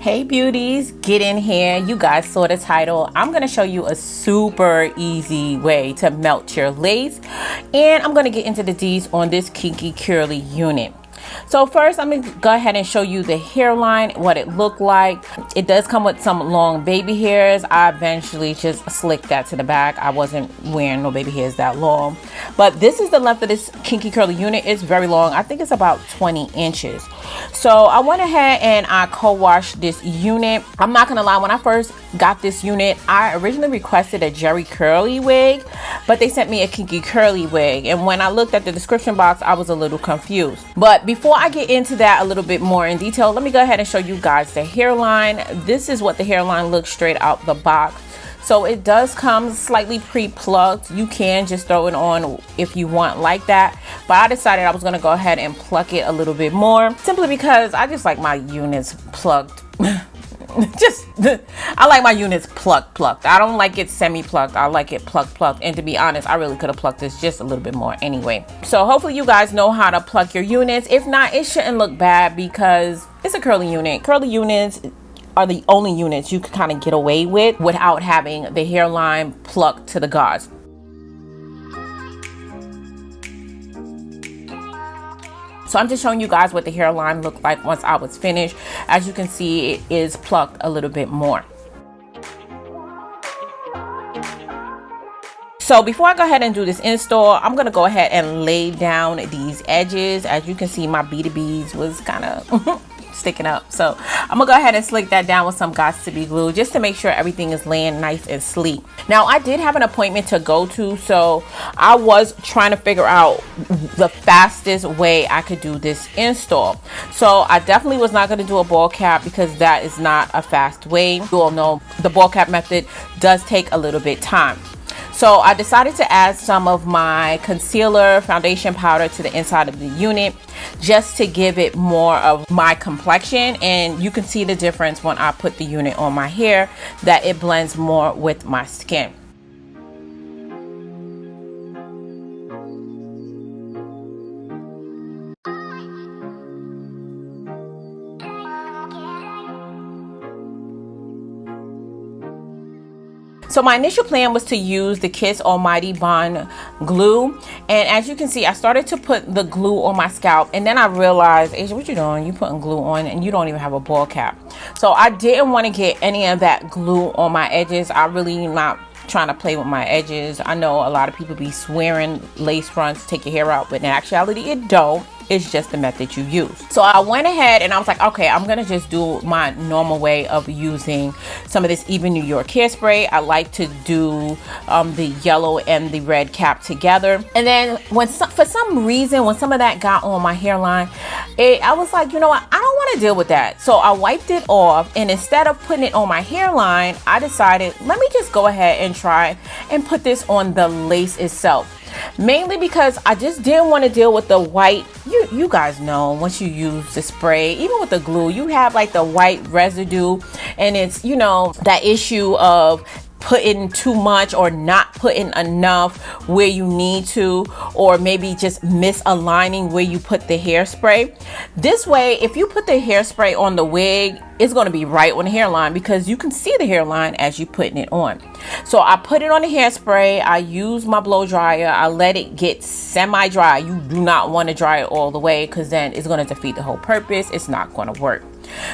Hey beauties, get in here. You guys saw the title. I'm going to show you a super easy way to melt your lace, and I'm going to get into the D's on this Kinky curly unit. So first, I'm going to go ahead and show you the hairline, what it looked like. It does come with some long baby hairs. I eventually just slicked that to the back. I wasn't wearing no baby hairs that long. But this is the length of this Kinky curly unit. It's very long. I think it's about 20 inches. So I went ahead and I co-washed this unit. I'm not going to lie, when I first got this unit, I originally requested a Jerry curly wig, but they sent me a Kinky curly wig. And when I looked at the description box, I was a little confused. But before I get into that a little bit more in detail, let me go ahead and show you guys the hairline. This is what the hairline looks straight out the box. So it does come slightly pre-plucked. You can just throw it on if you want like that. But I decided I was going to go ahead and pluck it a little bit more, simply because I just like my units plucked. I like my units plucked. I don't like it semi-plucked. I like it plucked. And to be honest, I really could have plucked this just a little bit more anyway. So hopefully you guys know how to pluck your units. If not, it shouldn't look bad because it's a curly unit. Curly units are the only units you can kind of get away with without having the hairline plucked to the guards. So I'm just showing you guys what the hairline looked like once I was finished. As you can see, it is plucked a little bit more. So before I go ahead and do this install, I'm gonna go ahead and lay down these edges. As you can see, my BTBs was kind of sticking up. So I'm gonna go ahead and slick that down with some Got2b glue just to make sure everything is laying nice and sleek. Now I did have an appointment to go to, so I was trying to figure out the fastest way I could do this install. So I definitely was not going to do a ball cap because that is not a fast way. You all know the ball cap method does take a little bit time. So I decided to add some of my concealer foundation powder to the inside of the unit just to give it more of my complexion, and you can see the difference when I put the unit on my hair, that it blends more with my skin. So my initial plan was to use the Kiss Almighty Bond glue, and as you can see, I started to put the glue on my scalp, and then I realized, Asia, what you doing? You putting glue on and you don't even have a ball cap. So I didn't want to get any of that glue on my edges. I really not trying to play with my edges. I know a lot of people be swearing lace fronts take your hair out, but in actuality it don't. It's just the method you use. So I went ahead and I was like, okay, I'm gonna just do my normal way of using some of this Even New York hairspray. I like to do the yellow and the red cap together. And then for some reason, when some of that got on my hairline, I was like, you know what? I don't want to deal with that. So I wiped it off, and instead of putting it on my hairline, I decided, let me just go ahead and try and put this on the lace itself. Mainly because I just didn't want to deal with the white. You guys know, once you use the spray, even with the glue, you have like the white residue, and it's, you know, that issue of putting too much or not putting enough where you need to, or maybe just misaligning where you put the hairspray. This way, if you put the hairspray on the wig, it's going to be right on the hairline because you can see the hairline as you putting it on. So I put it on the hairspray. I use my blow dryer. I let it get semi-dry. You do not want to dry it all the way because then it's going to defeat the whole purpose. It's not going to work.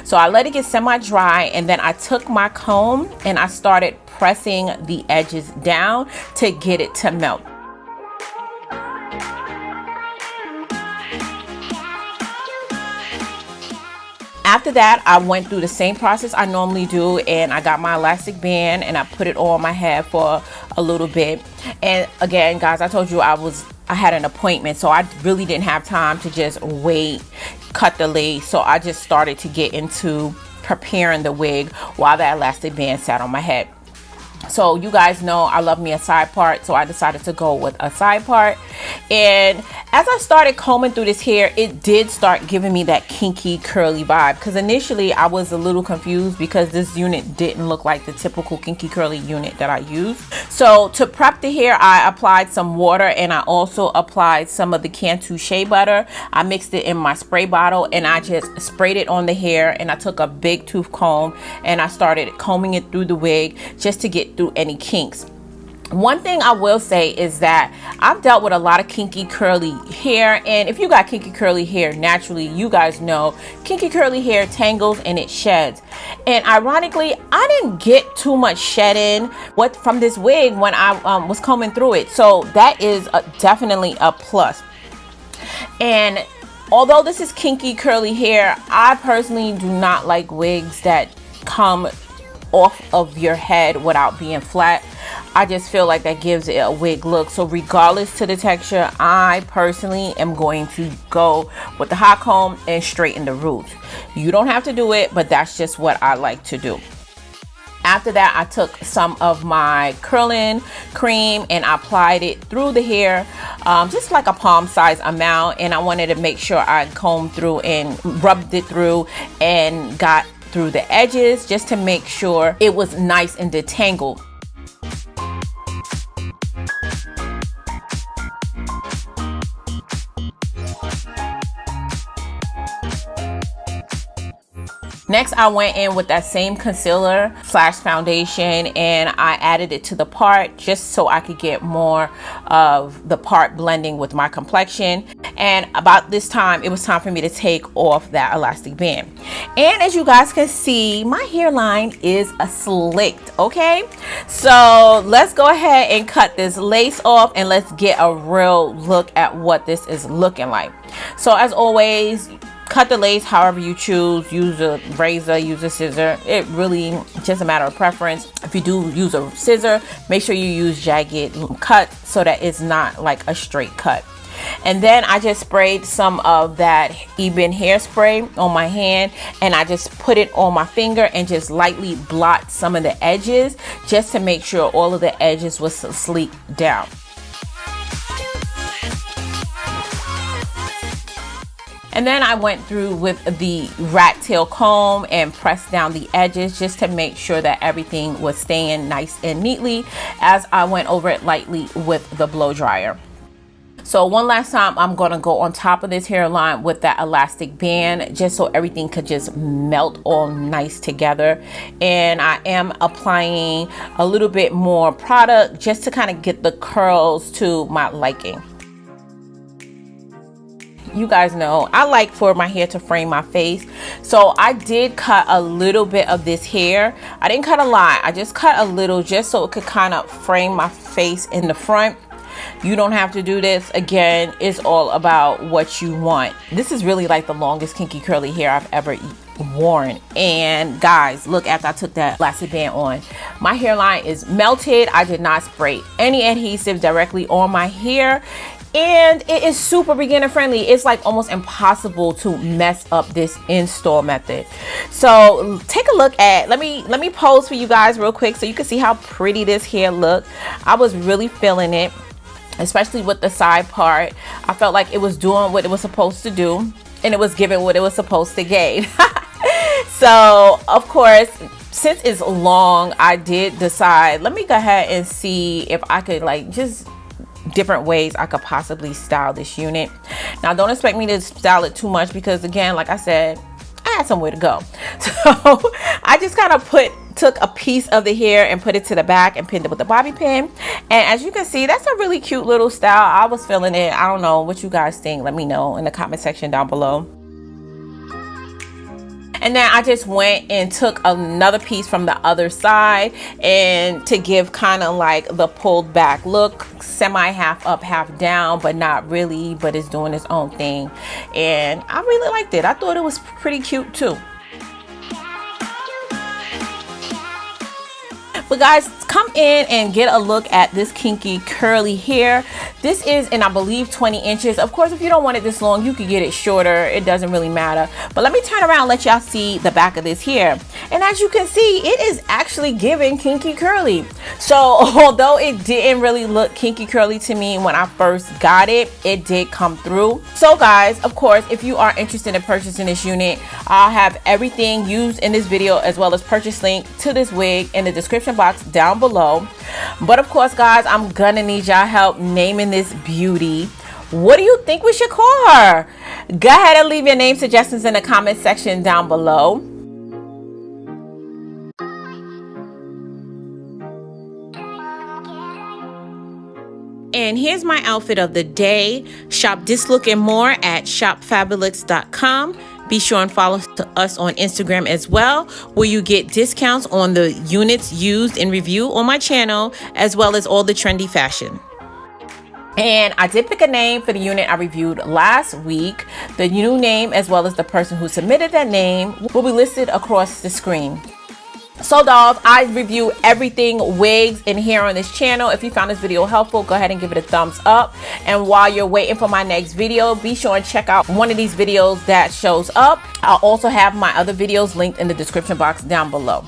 So I let it get semi-dry, and then I took my comb and I started pressing the edges down to get it to melt. After that, I went through the same process I normally do, and I got my elastic band and I put it on my head for a little bit. And again, guys, I told you I had an appointment, so I really didn't have time to just wait, cut the lace. So I just started to get into preparing the wig while the elastic band sat on my head. So you guys know I love me a side part, so I decided to go with a side part. And As I started combing through this hair, it did start giving me that kinky curly vibe, because initially I was a little confused because this unit didn't look like the typical kinky curly unit that I use. So to prep the hair, I applied some water, and I also applied some of the Cantu shea butter. I mixed it in my spray bottle, and I just sprayed it on the hair, and I took a big tooth comb and I started combing it through the wig just to get through any kinks. One thing I will say is that I've dealt with a lot of kinky curly hair, and if you got kinky curly hair naturally, you guys know kinky curly hair tangles and it sheds. And ironically, I didn't get too much shedding from this wig when I was combing through it, so that is definitely a plus. And although this is kinky curly hair, I personally do not like wigs that come off of your head without being flat. I just feel like that gives it a wig look. So regardless to the texture, I personally am going to go with the hot comb and straighten the roots. You don't have to do it, but that's just what I like to do. After that, I took some of my curling cream and I applied it through the hair, just like a palm size amount, and I wanted to make sure I combed through and rubbed it through and got through the edges just to make sure it was nice and detangled. Next, I went in with that same concealer / foundation, and I added it to the part just so I could get more of the part blending with my complexion. And about this time, it was time for me to take off that elastic band. And as you guys can see, my hairline is slicked, okay? So let's go ahead and cut this lace off and let's get a real look at what this is looking like. So as always, cut the lace however you choose. Use a razor, use a scissor. It really just a matter of preference. If you do use a scissor, make sure you use jagged cut so that it's not like a straight cut. And then I just sprayed some of that Ebin hairspray on my hand, and I just put it on my finger and just lightly blot some of the edges just to make sure all of the edges was sleeked down. And then I went through with the rat tail comb and pressed down the edges just to make sure that everything was staying nice and neatly as I went over it lightly with the blow dryer. So one last time, I'm gonna go on top of this hairline with that elastic band just so everything could just melt all nice together. And I am applying a little bit more product just to kind of get the curls to my liking. You guys know I like for my hair to frame my face, so I did cut a little bit of this hair. I didn't cut a lot, I just cut a little just so it could kind of frame my face in the front. You don't have to do this. Again, it's all about what you want. This is really like the longest kinky curly hair I've ever worn. And guys, look, after I took that elastic band on, my hairline is melted. I did not spray any adhesive directly on my hair. And it is super beginner friendly. It's like almost impossible to mess up this install method. So take a look at, let me pose for you guys real quick so you can see how pretty this hair looked. I was really feeling it, especially with the side part. I felt like it was doing what it was supposed to do, and it was giving what it was supposed to give. So of course, since it's long, I did decide, let me go ahead and see if I could like just different ways I could possibly style this unit. Now don't expect me to style it too much because again, like I said, I had somewhere to go. So I just kind of took a piece of the hair and put it to the back and pinned it with a bobby pin. And as you can see, that's a really cute little style. I was feeling it. I don't know what you guys think. Let me know in the comment section down below. And then I just went and took another piece from the other side and to give kind of like the pulled back look, semi half up, half down, but not really, but it's doing its own thing. And I really liked it. I thought it was pretty cute too. But guys, come in and get a look at this kinky curly hair. This is in, I believe, 20 inches. Of course, if you don't want it this long, you could get it shorter. It doesn't really matter. But let me turn around and let y'all see the back of this hair. And as you can see, it is actually giving kinky curly. So although it didn't really look kinky curly to me when I first got it, it did come through. So guys, of course, if you are interested in purchasing this unit, I'll have everything used in this video as well as purchase link to this wig in the description box down below. But of course, guys, I'm gonna need y'all help naming this beauty. What do you think we should call her? Go ahead and leave your name suggestions in the comment section down below. And here's my outfit of the day. Shop this look and more at shopfabulous.com. Be sure and follow us on Instagram as well, where you get discounts on the units used in review on my channel, as well as all the trendy fashion. And I did pick a name for the unit I reviewed last week. The new name, as well as the person who submitted that name, will be listed across the screen. So dolls, I review everything wigs and hair on this channel. If you found this video helpful, go ahead and give it a thumbs up. And while you're waiting for my next video, be sure and check out one of these videos that shows up. I'll also have my other videos linked in the description box down below.